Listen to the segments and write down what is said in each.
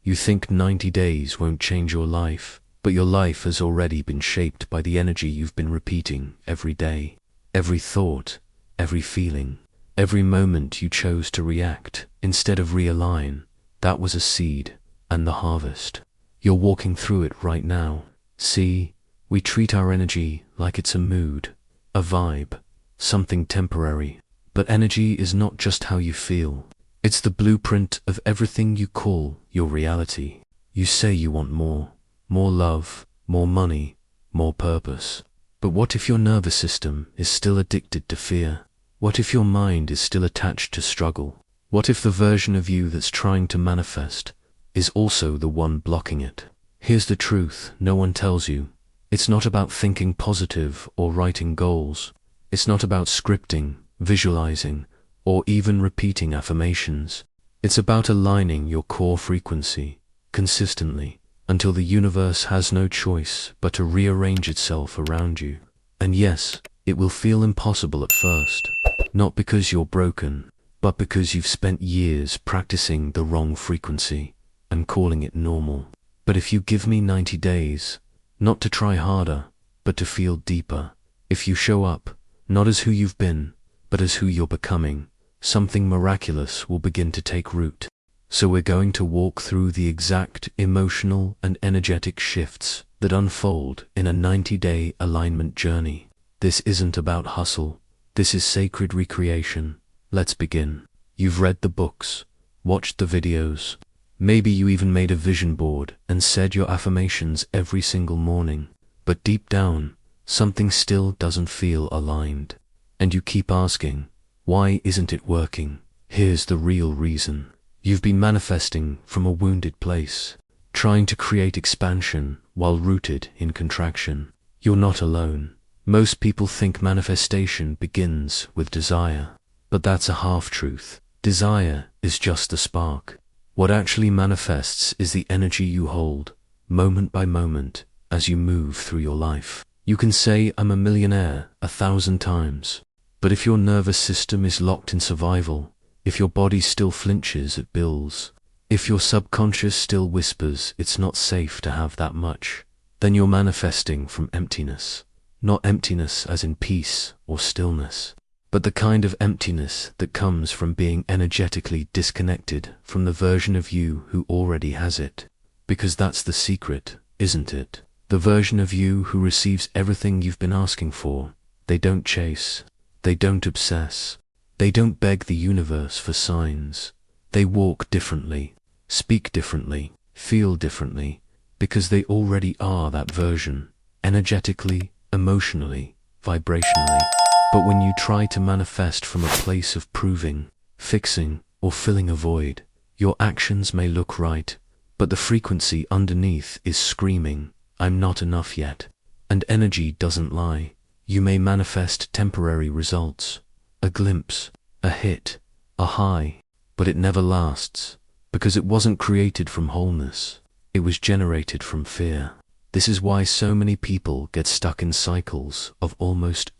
You think 90 days won't change your life, but your life has already been shaped by the energy you've been repeating every day. Every thought, every feeling, every moment you chose to react instead of realign, that was a seed and the harvest. You're walking through it right now. See, we treat our energy like it's a mood, a vibe, something temporary. But energy is not just how you feel. It's the blueprint of everything you call your reality. You say you want more love, more money, more purpose. But what if your nervous system is still addicted to fear? What if your mind is still attached to struggle? What if the version of you that's trying to manifest is also the one blocking it? Here's the truth no one tells you. It's not about thinking positive or writing goals. It's not about scripting, visualizing, or even repeating affirmations. It's about aligning your core frequency consistently until the universe has no choice but to rearrange itself around you. And yes, it will feel impossible at first, not because you're broken, but because you've spent years practicing the wrong frequency and calling it normal. But if you give me 90 days, not to try harder, but to feel deeper, if you show up, not as who you've been, but as who you're becoming, something miraculous will begin to take root. So we're going to walk through the exact emotional and energetic shifts that unfold in a 90-day alignment journey. This isn't about hustle. This is sacred recreation. Let's begin. You've read the books, watched the videos. Maybe you even made a vision board and said your affirmations every single morning. But deep down, something still doesn't feel aligned. And you keep asking, why isn't it working? Here's the real reason. You've been manifesting from a wounded place, trying to create expansion while rooted in contraction. You're not alone. Most people think manifestation begins with desire, but that's a half-truth. Desire is just the spark. What actually manifests is the energy you hold, moment by moment, as you move through your life. You can say, I'm a millionaire 1,000 times, but if your nervous system is locked in survival, if your body still flinches at bills, if your subconscious still whispers it's not safe to have that much, then you're manifesting from emptiness. Not emptiness as in peace or stillness, but the kind of emptiness that comes from being energetically disconnected from the version of you who already has it. Because that's the secret, isn't it? The version of you who receives everything you've been asking for. They don't chase. They don't obsess. They don't beg the universe for signs. They walk differently, speak differently, feel differently, because they already are that version, energetically, emotionally, vibrationally. But when you try to manifest from a place of proving, fixing, or filling a void, your actions may look right, but the frequency underneath is screaming, I'm not enough yet. And energy doesn't lie. You may manifest temporary results, a glimpse, a hit, a high, but it never lasts, because it wasn't created from wholeness. It was generated from fear. This is why so many people get stuck in cycles of almost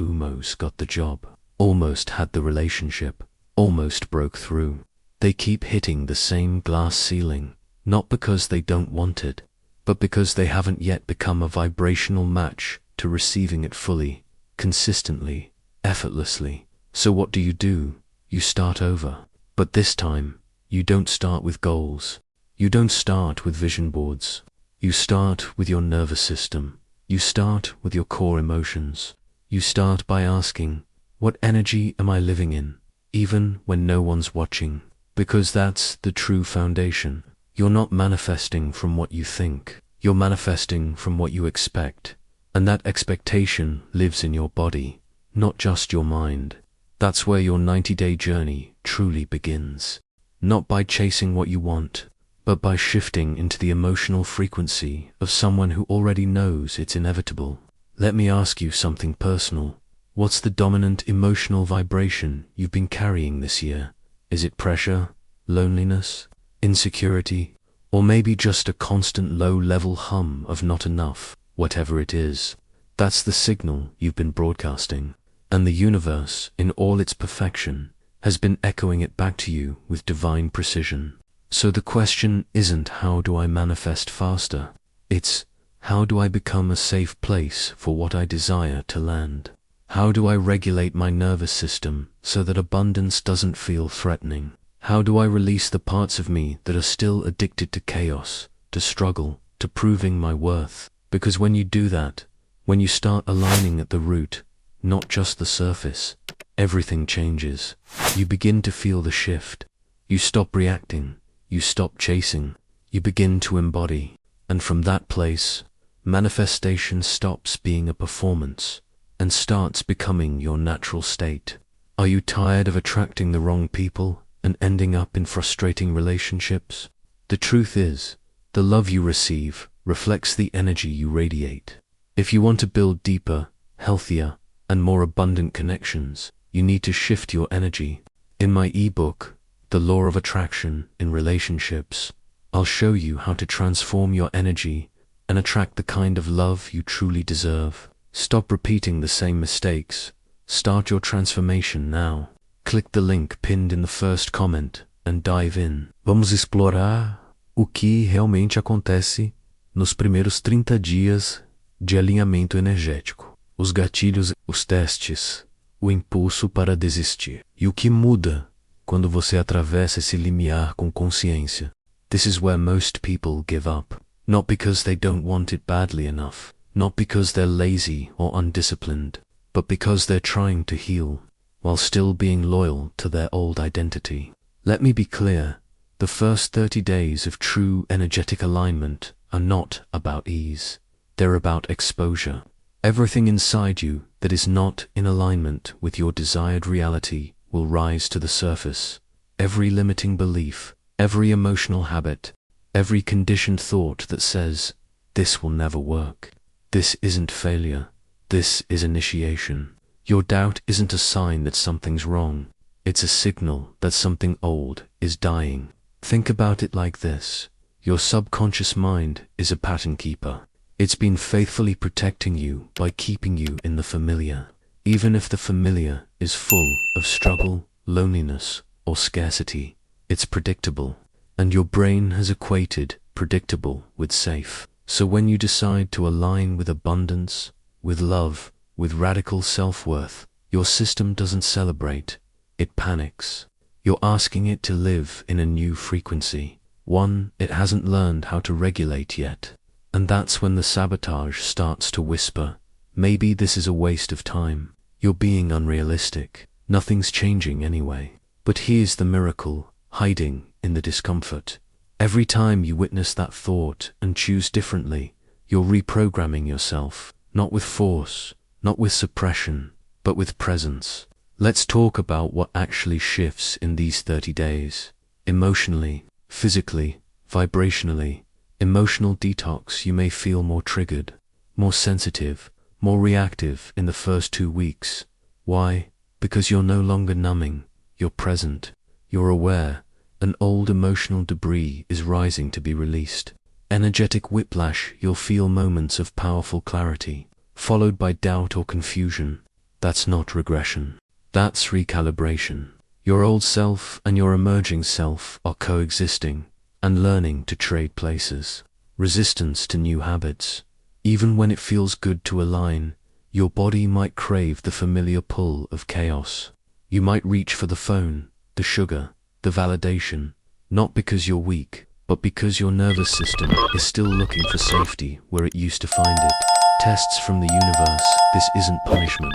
got the job, almost had the relationship, almost broke through. They keep hitting the same glass ceiling, not because they don't want it, but because they haven't yet become a vibrational match to receiving it fully, consistently, effortlessly. So what do? You start over. But this time, you don't start with goals. You don't start with vision boards. You start with your nervous system. You start with your core emotions. You start by asking, what energy am I living in, even when no one's watching? Because that's the true foundation. You're not manifesting from what you think. You're manifesting from what you expect. And that expectation lives in your body, not just your mind. That's where your 90-day journey truly begins. Not by chasing what you want, but by shifting into the emotional frequency of someone who already knows it's inevitable. Let me ask you something personal. What's the dominant emotional vibration you've been carrying this year? Is it pressure, loneliness, insecurity, or maybe just a constant low-level hum of not enough? Whatever it is, that's the signal you've been broadcasting, and the universe, in all its perfection, has been echoing it back to you with divine precision. So the question isn't how do I manifest faster? It's how do I become a safe place for what I desire to land? How do I regulate my nervous system so that abundance doesn't feel threatening? How do I release the parts of me that are still addicted to chaos, to struggle, to proving my worth? Because when you do that, when you start aligning at the root, not just the surface, everything changes. You begin to feel the shift. You stop reacting. You stop chasing. You begin to embody. And from that place, manifestation stops being a performance and starts becoming your natural state. Are you tired of attracting the wrong people and ending up in frustrating relationships? The truth is, the love you receive reflects the energy you radiate. If you want to build deeper, healthier, and more abundant connections, you need to shift your energy. In my ebook, The Law of Attraction in Relationships, I'll show you how to transform your energy and attract the kind of love you truly deserve. Stop repeating the same mistakes. Start your transformation now. Click the link pinned in the first comment and dive in. Vamos explorar o que realmente acontece nos primeiros 30 dias de alinhamento energético. Os gatilhos, os testes, o impulso para desistir. E o que muda quando você atravessa esse limiar com consciência. This is where most people give up. Not because they don't want it badly enough. Not because they're lazy or undisciplined, but because they're trying to heal, while still being loyal to their old identity. Let me be clear, the first 30 days of true energetic alignment are not about ease. They're about exposure. Everything inside you that is not in alignment with your desired reality will rise to the surface. Every limiting belief, every emotional habit, every conditioned thought that says, this will never work. This isn't failure. This is initiation. Your doubt isn't a sign that something's wrong. It's a signal that something old is dying. Think about it like this. Your subconscious mind is a pattern keeper. It's been faithfully protecting you by keeping you in the familiar. Even if the familiar is full of struggle, loneliness, or scarcity, it's predictable. And your brain has equated predictable with safe. So when you decide to align with abundance, with love, with radical self-worth, your system doesn't celebrate, it panics. You're asking it to live in a new frequency, one it hasn't learned how to regulate yet. And that's when the sabotage starts to whisper, maybe this is a waste of time. You're being unrealistic. Nothing's changing anyway. But here's the miracle, hiding in the discomfort. Every time you witness that thought and choose differently, you're reprogramming yourself, not with force, not with suppression, but with presence. Let's talk about what actually shifts in these 30 days. Emotionally, physically, vibrationally. Emotional detox. You may feel more triggered, more sensitive, more reactive in the first 2 weeks. Why? Because you're no longer numbing, you're present, you're aware. An old emotional debris is rising to be released. Energetic whiplash. You'll feel moments of powerful clarity, followed by doubt or confusion. That's not regression. That's recalibration. Your old self and your emerging self are coexisting and learning to trade places. Resistance to new habits. Even when it feels good to align, your body might crave the familiar pull of chaos. You might reach for the phone, the sugar, the validation, not because you're weak, but because your nervous system is still looking for safety where it used to find it. Tests from the universe. This isn't punishment.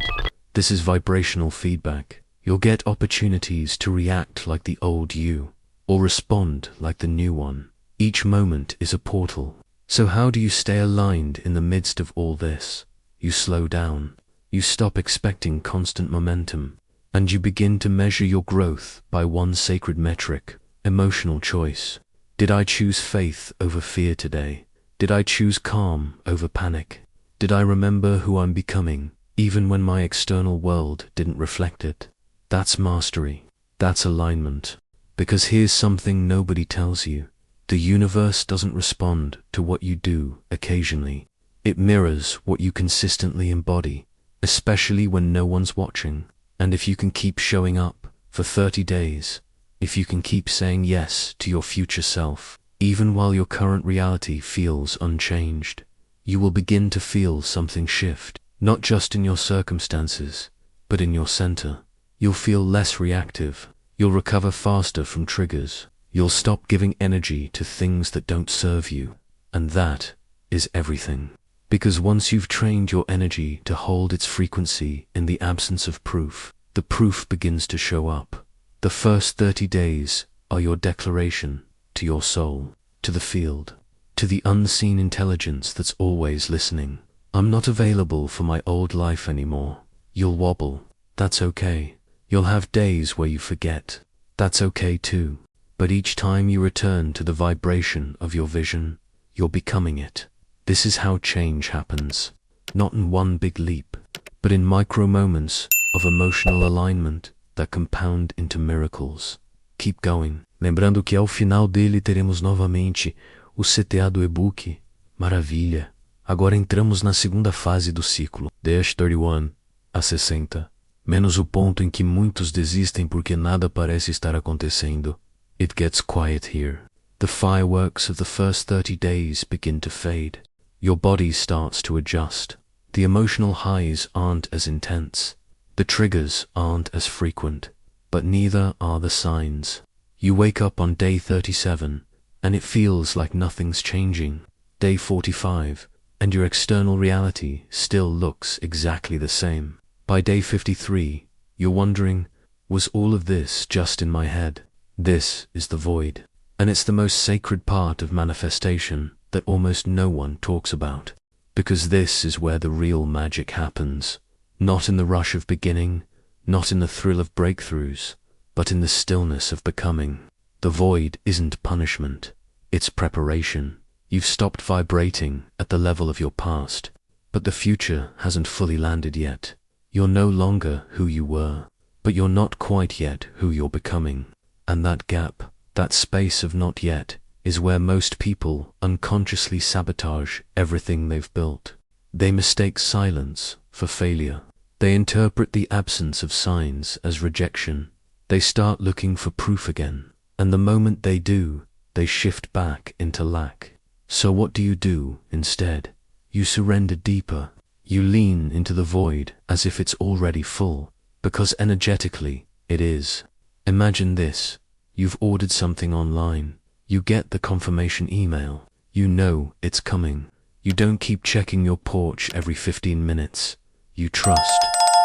This is vibrational feedback. You'll get opportunities to react like the old you, or respond like the new one. Each moment is a portal. So how do you stay aligned in the midst of all this? You slow down. You stop expecting constant momentum. And you begin to measure your growth by one sacred metric, emotional choice. Did I choose faith over fear today? Did I choose calm over panic? Did I remember who I'm becoming, even when my external world didn't reflect it? That's mastery. That's alignment. Because here's something nobody tells you. The universe doesn't respond to what you do occasionally. It mirrors what you consistently embody, especially when no one's watching. And if you can keep showing up for 30 days, if you can keep saying yes to your future self, even while your current reality feels unchanged, you will begin to feel something shift, not just in your circumstances, but in your center. You'll feel less reactive. You'll recover faster from triggers. You'll stop giving energy to things that don't serve you. And that is everything. Because once you've trained your energy to hold its frequency in the absence of proof, the proof begins to show up. The first 30 days are your declaration to your soul, to the field, to the unseen intelligence that's always listening. I'm not available for my old life anymore. You'll wobble. That's okay. You'll have days where you forget. That's okay too. But each time you return to the vibration of your vision, you're becoming it. This is how change happens. Not in one big leap, but in micro moments of emotional alignment that compound into miracles. Keep going. Lembrando que ao final dele teremos novamente o CTA do e-book. Maravilha. Agora entramos na segunda fase do ciclo. Dash 31 a 60. Menos o ponto em que muitos desistem porque nada parece estar acontecendo. It gets quiet here. The fireworks of the first 30 days begin to fade. Your body starts to adjust. The emotional highs aren't as intense. The triggers aren't as frequent, but neither are the signs. You wake up on day 37, and it feels like nothing's changing. Day 45, and your external reality still looks exactly the same. By day 53, you're wondering, was all of this just in my head? This is the void, and it's the most sacred part of manifestation that almost no one talks about, because this is where the real magic happens, not in the rush of beginning, not in the thrill of breakthroughs, but in the stillness of becoming. The void isn't punishment, it's preparation. You've stopped vibrating at the level of your past, but the future hasn't fully landed yet. You're no longer who you were, but you're not quite yet who you're becoming. And that gap, that space of not yet, is where most people unconsciously sabotage everything they've built. They mistake silence for failure. They interpret the absence of signs as rejection. They start looking for proof again, and the moment they do, they shift back into lack. So what do you do instead? You surrender deeper. You lean into the void as if it's already full, because energetically it is. Imagine this. You've ordered something online. You get the confirmation email. You know it's coming. You don't keep checking your porch every 15 minutes. You trust.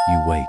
You wait.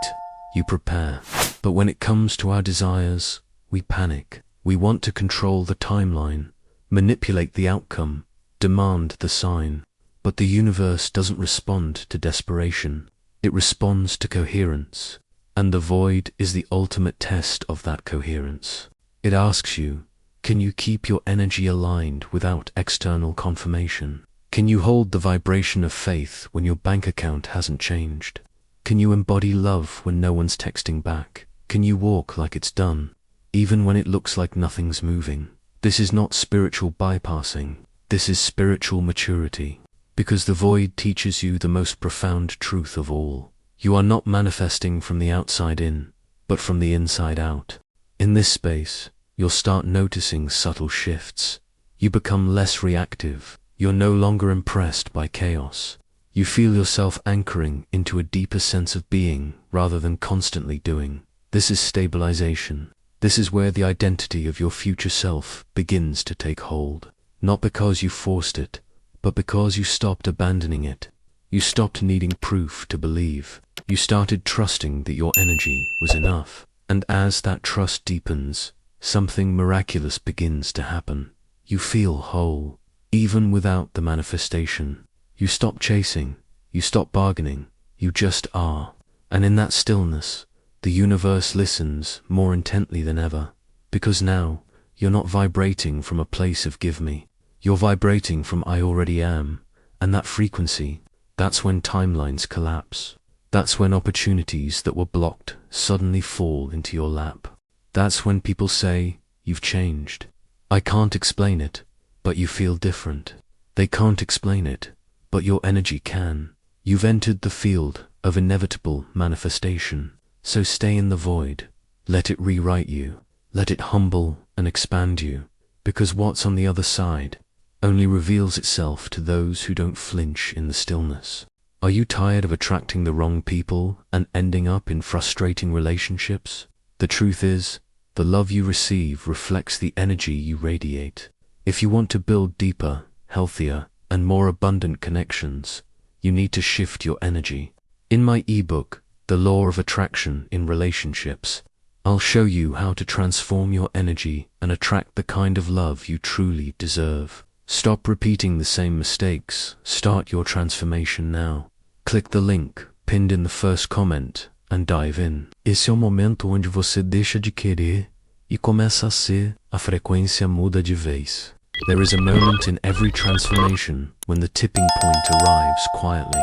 You prepare. But when it comes to our desires, we panic. We want to control the timeline, manipulate the outcome, demand the sign. But the universe doesn't respond to desperation. It responds to coherence. And the void is the ultimate test of that coherence. It asks you, can you keep your energy aligned without external confirmation? Can you hold the vibration of faith when your bank account hasn't changed? Can you embody love when no one's texting back? Can you walk like it's done, even when it looks like nothing's moving? This is not spiritual bypassing. This is spiritual maturity. Because the void teaches you the most profound truth of all. You are not manifesting from the outside in, but from the inside out. In this space, you'll start noticing subtle shifts. You become less reactive. You're no longer impressed by chaos. You feel yourself anchoring into a deeper sense of being rather than constantly doing. This is stabilization. This is where the identity of your future self begins to take hold. Not because you forced it, but because you stopped abandoning it. You stopped needing proof to believe. You started trusting that your energy was enough. And as that trust deepens, something miraculous begins to happen. You feel whole, even without the manifestation. You stop chasing, you stop bargaining, you just are. And in that stillness, the universe listens more intently than ever. Because now, you're not vibrating from a place of give me. You're vibrating from I already am. And that frequency, that's when timelines collapse. That's when opportunities that were blocked suddenly fall into your lap. That's when people say, you've changed. I can't explain it, but you feel different. They can't explain it, but your energy can. You've entered the field of inevitable manifestation. So stay in the void. Let it rewrite you. Let it humble and expand you, because what's on the other side only reveals itself to those who don't flinch in the stillness. Are you tired of attracting the wrong people and ending up in frustrating relationships? The truth is, the love you receive reflects the energy you radiate. If you want to build deeper, healthier, and more abundant connections, you need to shift your energy. In my ebook, The Law of Attraction in Relationships, I'll show you how to transform your energy and attract the kind of love you truly deserve. Stop repeating the same mistakes. Start your transformation now. Click the link pinned in the first comment and dive in. Esse é o momento onde você deixa de querer e começa a ser, a frequência muda de vez. There is a moment in every transformation when the tipping point arrives quietly.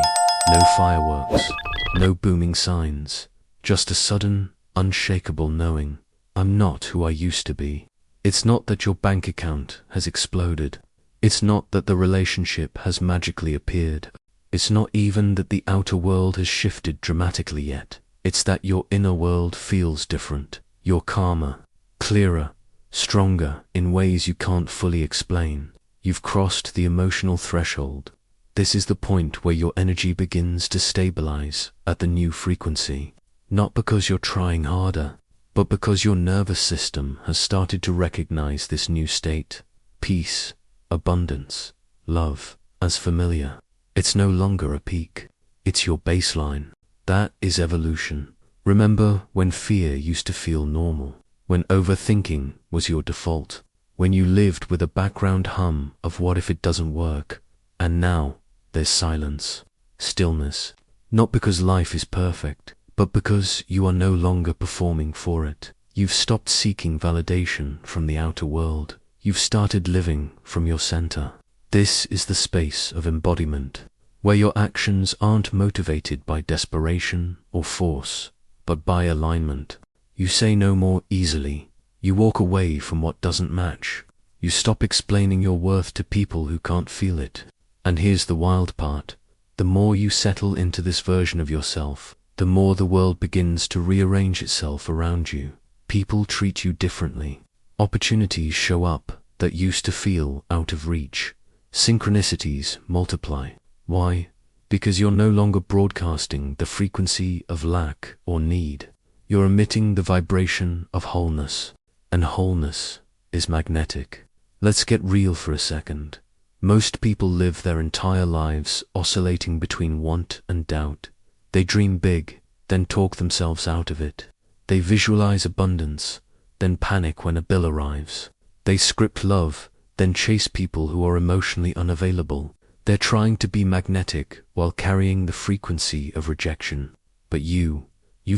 No fireworks, no booming signs, just a sudden, unshakable knowing, I'm not who I used to be. It's not that your bank account has exploded. It's not that the relationship has magically appeared. It's not even that the outer world has shifted dramatically yet. It's that your inner world feels different. You're calmer, clearer, stronger in ways you can't fully explain. You've crossed the emotional threshold. This is the point where your energy begins to stabilize at the new frequency. Not because you're trying harder, but because your nervous system has started to recognize this new state. Peace, abundance, love, as familiar. It's no longer a peak. It's your baseline. That is evolution. Remember when fear used to feel normal, when overthinking was your default, when you lived with a background hum of what if it doesn't work, and now there's silence, stillness, not because life is perfect, but because you are no longer performing for it. You've stopped seeking validation from the outer world. You've started living from your center. This is the space of embodiment, where your actions aren't motivated by desperation or force, but by alignment. You say no more easily. You walk away from what doesn't match. You stop explaining your worth to people who can't feel it. And here's the wild part. The more you settle into this version of yourself, the more the world begins to rearrange itself around you. People treat you differently. Opportunities show up that used to feel out of reach. Synchronicities multiply. Why? Because you're no longer broadcasting the frequency of lack or need. You're emitting the vibration of wholeness, and wholeness is magnetic. Let's get real for a second. Most people live their entire lives oscillating between want and doubt. They dream big, then talk themselves out of it. They visualize abundance, then panic when a bill arrives. They script love, then chase people who are emotionally unavailable. They're trying to be magnetic while carrying the frequency of rejection. But you've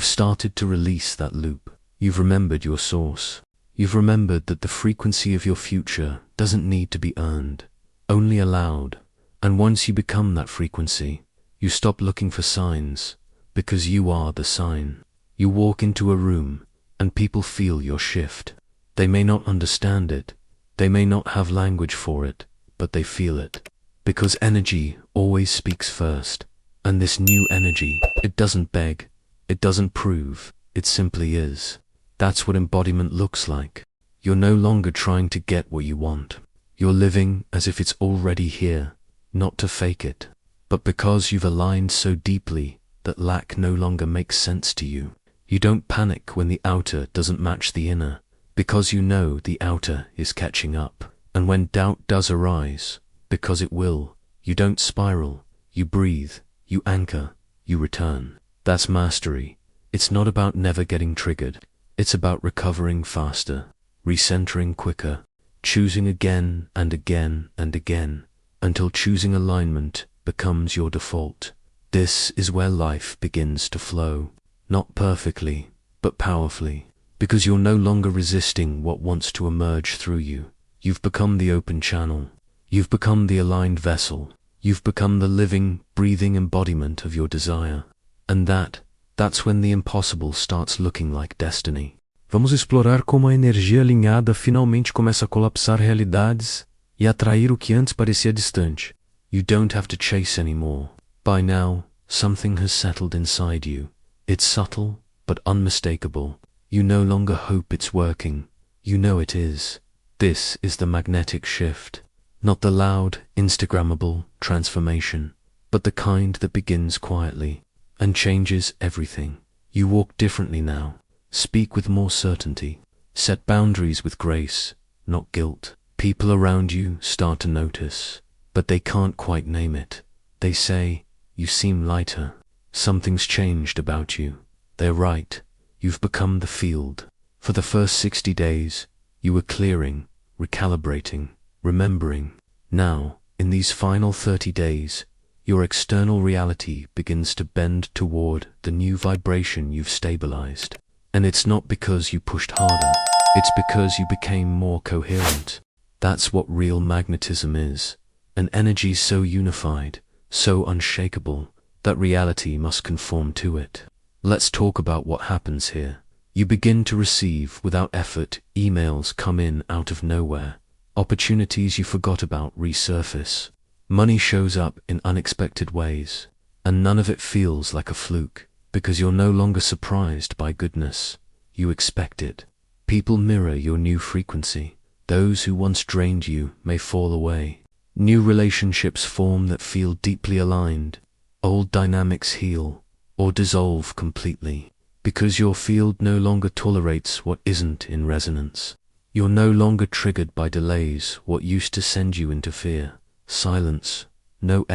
started to release that loop. You've remembered your source. You've remembered that the frequency of your future doesn't need to be earned, only allowed. And once you become that frequency, you stop looking for signs, because you are the sign. You walk into a room, and people feel your shift. They may not understand it, they may not have language for it, but they feel it. Because energy always speaks first. And this new energy, it doesn't beg, it doesn't prove, it simply is. That's what embodiment looks like. You're no longer trying to get what you want. You're living as if it's already here, not to fake it, but because you've aligned so deeply that lack no longer makes sense to you. You don't panic when the outer doesn't match the inner, because you know the outer is catching up. And when doubt does arise, because it will, you don't spiral, you breathe, you anchor, you return. That's mastery. It's not about never getting triggered. It's about recovering faster, recentering quicker, choosing again and again and again, until choosing alignment becomes your default. This is where life begins to flow, not perfectly, but powerfully, because you're no longer resisting what wants to emerge through you. You've become the open channel. You've become the aligned vessel. You've become the living, breathing embodiment of your desire. And that's when the impossible starts looking like destiny. Vamos explorar como a energia alinhada finalmente começa a colapsar realidades e atrair o que antes parecia distante. You don't have to chase anymore. By now, something has settled inside you. It's subtle, but unmistakable. You no longer hope it's working. You know it is. This is the magnetic shift. Not the loud, Instagrammable transformation, but the kind that begins quietly and changes everything. You walk differently now, speak with more certainty, set boundaries with grace, not guilt. People around you start to notice, but they can't quite name it. They say, "You seem lighter. Something's changed about you." They're right. You've become the field. For the first 60 days, you were clearing, recalibrating, remembering. Now, in these final 30 days, your external reality begins to bend toward the new vibration you've stabilized. And it's not because you pushed harder, it's because you became more coherent. That's what real magnetism is. An energy so unified, so unshakable, that reality must conform to it. Let's talk about what happens here. You begin to receive, without effort, emails come in out of nowhere. Opportunities you forgot about resurface. Money shows up in unexpected ways, and none of it feels like a fluke, because you're no longer surprised by goodness. You expect it. People mirror your new frequency. Those who once drained you may fall away. New relationships form that feel deeply aligned. Old dynamics heal, or dissolve completely, because your field no longer tolerates what isn't in resonance. You're no longer triggered by delays, what used to send you into fear. Silence, no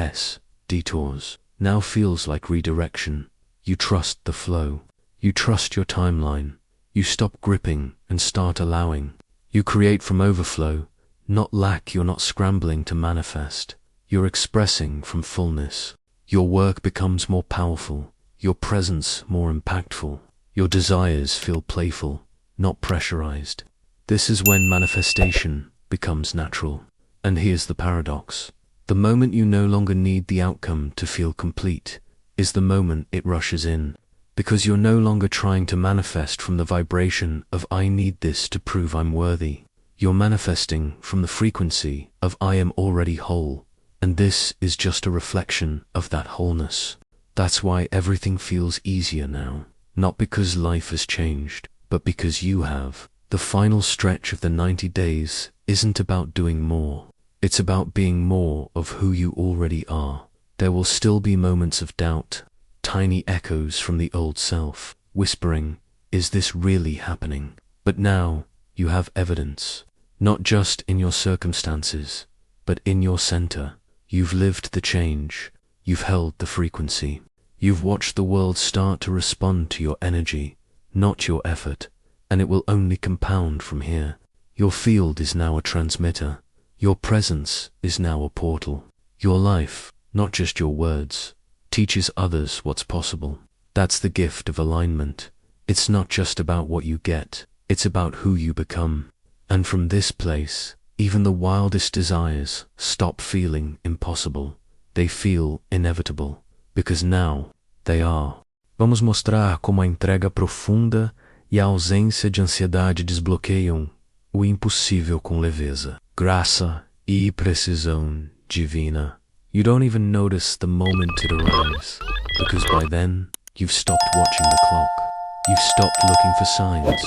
detours, now feels like redirection. You trust the flow. You trust your timeline. You stop gripping and start allowing. You create from overflow, not lack. You're not scrambling to manifest. You're expressing from fullness. Your work becomes more powerful. Your presence more impactful. Your desires feel playful, not pressurized. This is when manifestation becomes natural. And here's the paradox. The moment you no longer need the outcome to feel complete is the moment it rushes in. Because you're no longer trying to manifest from the vibration of "I need this to prove I'm worthy." You're manifesting from the frequency of "I am already whole." And this is just a reflection of that wholeness. That's why everything feels easier now. Not because life has changed, but because you have. The final stretch of the 90 days isn't about doing more. It's about being more of who you already are. There will still be moments of doubt, tiny echoes from the old self, whispering, "Is this really happening?" But now, you have evidence, not just in your circumstances, but in your center. You've lived the change. You've held the frequency. You've watched the world start to respond to your energy, not your effort, and it will only compound from here. Your field is now a transmitter. Your presence is now a portal. Your life, not just your words, teaches others what's possible. That's the gift of alignment. It's not just about what you get, it's about who you become. And from this place, even the wildest desires stop feeling impossible. They feel inevitable, because now they are. Vamos mostrar como a entrega profunda e a ausência de ansiedade desbloqueiam o impossível com leveza. Graça e precisão divina. You don't even notice the moment it arrives, because by then, you've stopped watching the clock. You've stopped looking for signs.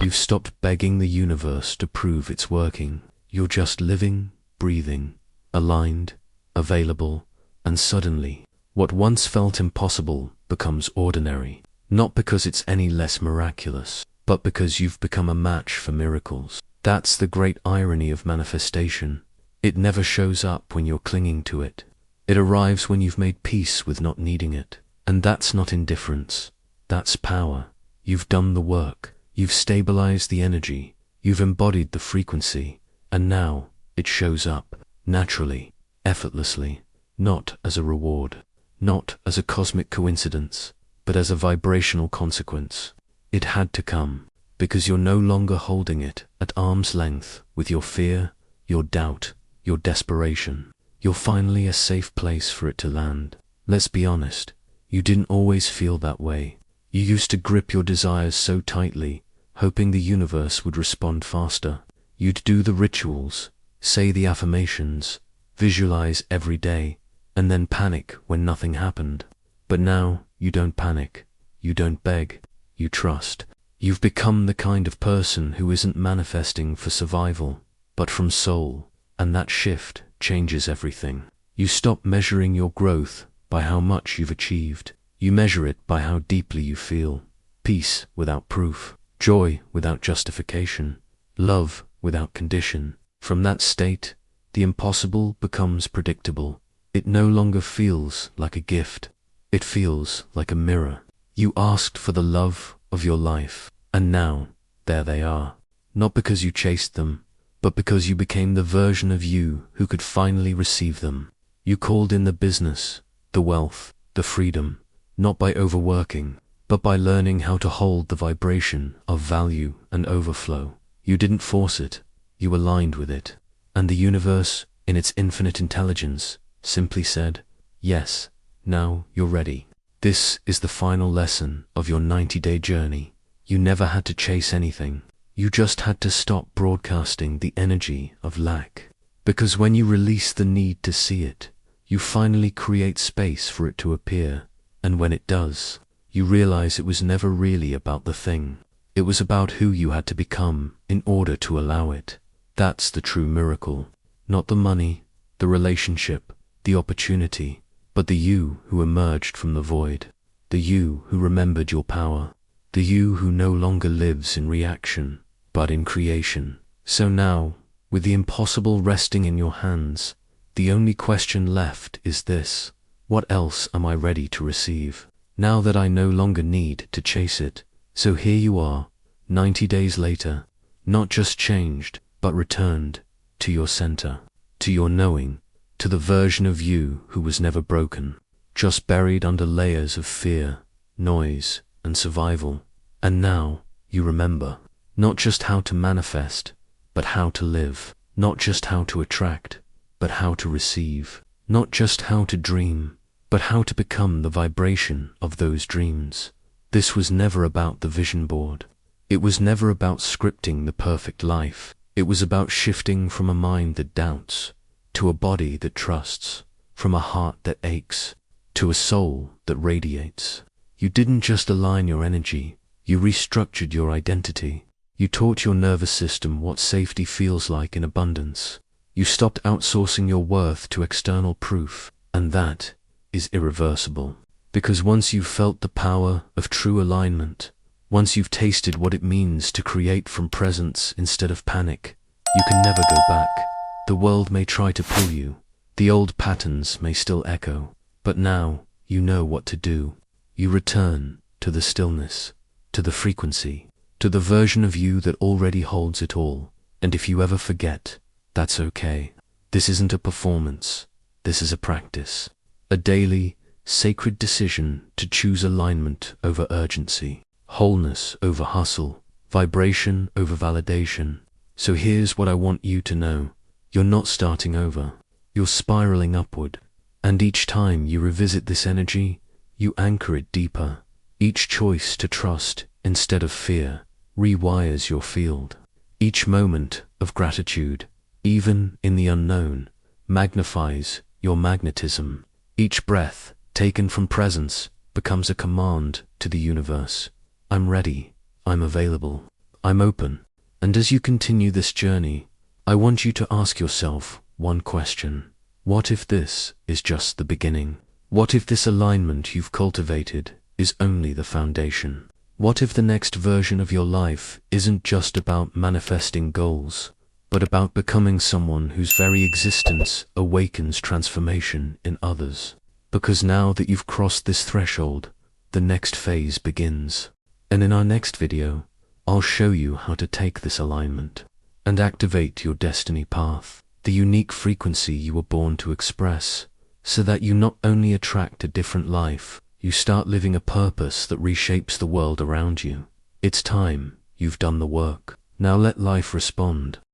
You've stopped begging the universe to prove it's working. You're just living, breathing, aligned, available, and suddenly, what once felt impossible becomes ordinary. Not because it's any less miraculous, but because you've become a match for miracles. That's the great irony of manifestation. It never shows up when you're clinging to it. It arrives when you've made peace with not needing it. And that's not indifference. That's power. You've done the work. You've stabilized the energy. You've embodied the frequency. And now it shows up, naturally, effortlessly, not as a reward, not as a cosmic coincidence, but as a vibrational consequence. It had to come, because you're no longer holding it at arm's length with your fear, your doubt, your desperation. You're finally a safe place for it to land. Let's be honest, you didn't always feel that way. You used to grip your desires so tightly, hoping the universe would respond faster. You'd do the rituals, say the affirmations, visualize every day, and then panic when nothing happened. But now, you don't panic, you don't beg, you trust. You've become the kind of person who isn't manifesting for survival, but from soul, and that shift changes everything. You stop measuring your growth by how much you've achieved. You measure it by how deeply you feel. Peace without proof, joy without justification, love without condition. From that state, the impossible becomes predictable. It no longer feels like a gift. It feels like a mirror. You asked for the love of your life, and now, there they are. Not because you chased them, but because you became the version of you who could finally receive them. You called in the business, the wealth, the freedom, not by overworking, but by learning how to hold the vibration of value and overflow. You didn't force it, you aligned with it. And the universe, in its infinite intelligence, simply said, yes, now you're ready. This is the final lesson of your 90-day journey. You never had to chase anything. You just had to stop broadcasting the energy of lack. Because when you release the need to see it, you finally create space for it to appear. And when it does, you realize it was never really about the thing. It was about who you had to become in order to allow it. That's the true miracle. Not the money, the relationship, the opportunity, but the you who emerged from the void. The you who remembered your power. The you who no longer lives in reaction, but in creation. So now, with the impossible resting in your hands, the only question left is this: what else am I ready to receive? Now that I no longer need to chase it. So here you are, 90 days later, not just changed, but returned to your center, to your knowing, to the version of you who was never broken, just buried under layers of fear, noise, and survival. And now you remember, not just how to manifest, but how to live, not just how to attract, but how to receive, not just how to dream, but how to become the vibration of those dreams. This was never about the vision board. It was never about scripting the perfect life. It was about shifting from a mind that doubts, to a body that trusts, from a heart that aches, to a soul that radiates. You didn't just align your energy, you restructured your identity. You taught your nervous system what safety feels like in abundance. You stopped outsourcing your worth to external proof, and that is irreversible. Because once you've felt the power of true alignment, once you've tasted what it means to create from presence instead of panic, you can never go back. The world may try to pull you, the old patterns may still echo, but now you know what to do. You return to the stillness, to the frequency, to the version of you that already holds it all. And if you ever forget, that's okay. This isn't a performance, this is a practice. A daily, sacred decision to choose alignment over urgency, wholeness over hustle, vibration over validation. So here's what I want you to know. You're not starting over. You're spiraling upward. And each time you revisit this energy, you anchor it deeper. Each choice to trust instead of fear rewires your field. Each moment of gratitude, even in the unknown, magnifies your magnetism. Each breath taken from presence becomes a command to the universe. I'm ready, I'm available, I'm open. And as you continue this journey, I want you to ask yourself one question. What if this is just the beginning? What if this alignment you've cultivated is only the foundation? What if the next version of your life isn't just about manifesting goals, but about becoming someone whose very existence awakens transformation in others? Because now that you've crossed this threshold, the next phase begins. And in our next video, I'll show you how to take this alignment and activate your destiny path, the unique frequency you were born to express, so that you not only attract a different life, you start living a purpose that reshapes the world around you. It's time you've done the work. Now let life respond.